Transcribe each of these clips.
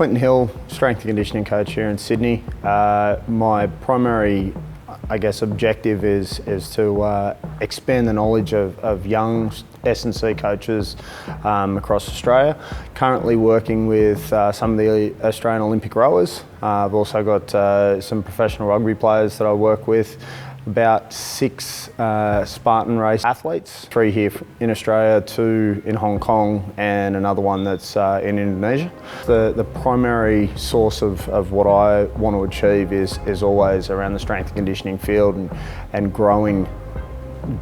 Clinton Hill, strength and conditioning coach here in Sydney. My primary, objective is to expand the knowledge of young S&C coaches across Australia. Currently working with some of the Australian Olympic rowers. I've also got some professional rugby players that I work with. About 6 Spartan race athletes, 3 here in Australia, 2 in Hong Kong, and another one that's in Indonesia. The primary source of what I want to achieve is always around the strength and conditioning field and growing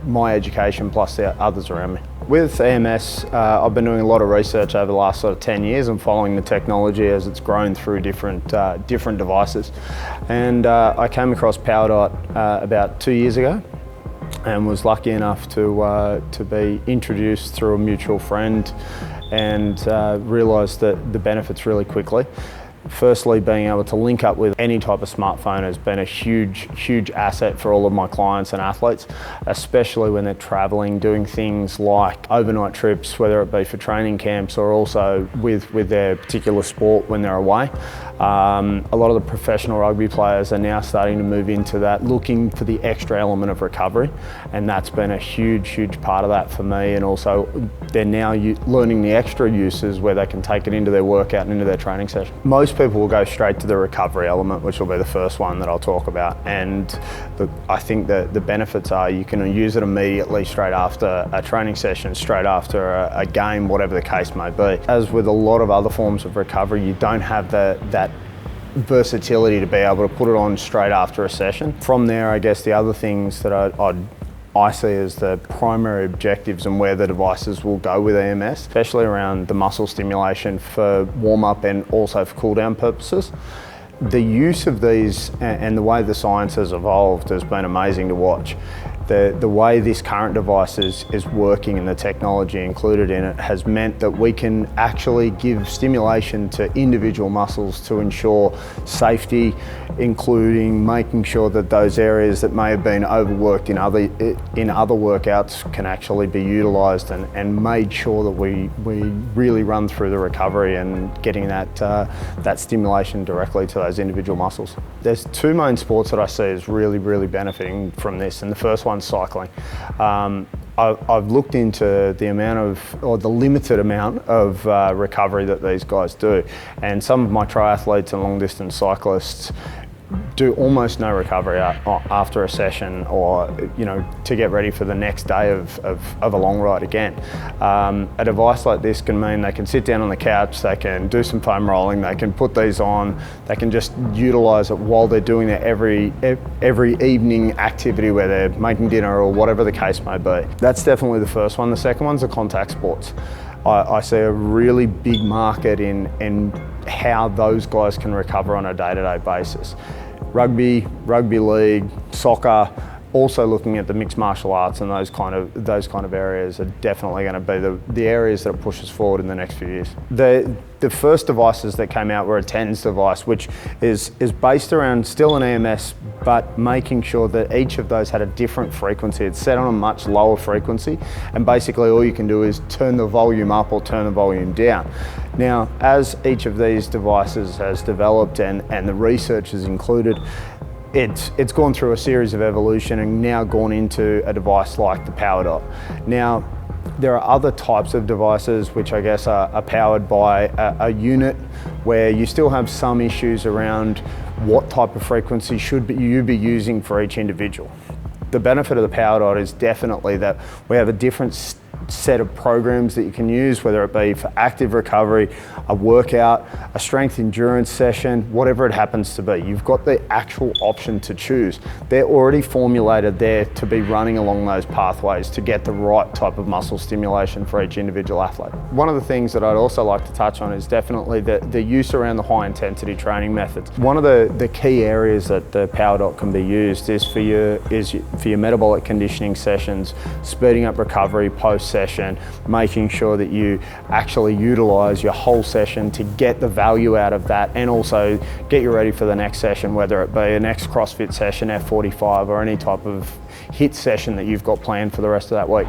my education plus the others around me. With EMS, I've been doing a lot of research over the last sort of 10 years and following the technology as it's grown through different devices. And I came across PowerDot about 2 years ago and was lucky enough to be introduced through a mutual friend and realised that the benefits really quickly. Firstly, being able to link up with any type of smartphone has been a huge asset for all of my clients and athletes, especially when they're traveling, doing things like overnight trips, whether it be for training camps or also with their particular sport when they're away. A lot of the professional rugby players are now starting to move into that, looking for the extra element of recovery, and that's been a huge part of that for me. And also they're now learning the extra uses where they can take it into their workout and into their training session. Most people will go straight to the recovery element, which will be the first one that I'll talk about. And I think that the benefits are you can use it immediately straight after a training session, straight after a game, whatever the case may be. As with a lot of other forms of recovery, you don't have that versatility to be able to put it on straight after a session. From there, I guess the other things that I see as the primary objectives and where the devices will go with EMS, especially around the muscle stimulation for warm-up and also for cool-down purposes. The use of these and the way the science has evolved has been amazing to watch. The way this current device is working and the technology included in it has meant that we can actually give stimulation to individual muscles to ensure safety, including making sure that those areas that may have been overworked in other workouts can actually be utilised and made sure that we really run through the recovery and getting that stimulation directly to those individual muscles. There's 2 main sports that I see as really benefiting from this, and the first one's cycling. I've looked into the limited amount of recovery that these guys do, and some of my triathletes and long distance cyclists do almost no recovery after a session, or to get ready for the next day of a long ride again. A device like this can mean they can sit down on the couch, they can do some foam rolling, they can put these on, they can just utilise it while they're doing their every evening activity where they're making dinner or whatever the case may be. That's definitely the first one. The second one's the contact sports. I see a really big market in how those guys can recover on a day-to-day basis. Rugby league, soccer, also looking at the mixed martial arts, and those kind of areas are definitely going to be the areas that push us forward in the next few years. The first devices that came out were a TENS device, which is based around still an EMS, but making sure that each of those had a different frequency. It's set on a much lower frequency, and basically all you can do is turn the volume up or turn the volume down. Now, as each of these devices has developed and the research is included, it's gone through a series of evolution and now gone into a device like the PowerDot. Now, there are other types of devices which I guess are powered by a unit where you still have some issues around what type of frequency should you be using for each individual. The benefit of the PowerDot is definitely that we have a different set of programs that you can use, whether it be for active recovery, a workout, a strength endurance session, whatever it happens to be. You've got the actual option to choose. They're already formulated there to be running along those pathways to get the right type of muscle stimulation for each individual athlete. One of the things that I'd also like to touch on is definitely the use around the high intensity training methods. One of the key areas that the PowerDot can be used is for your metabolic conditioning sessions, speeding up recovery post-session, making sure that you actually utilise your whole session to get the value out of that and also get you ready for the next session, whether it be a next CrossFit session, F45, or any type of HIIT session that you've got planned for the rest of that week.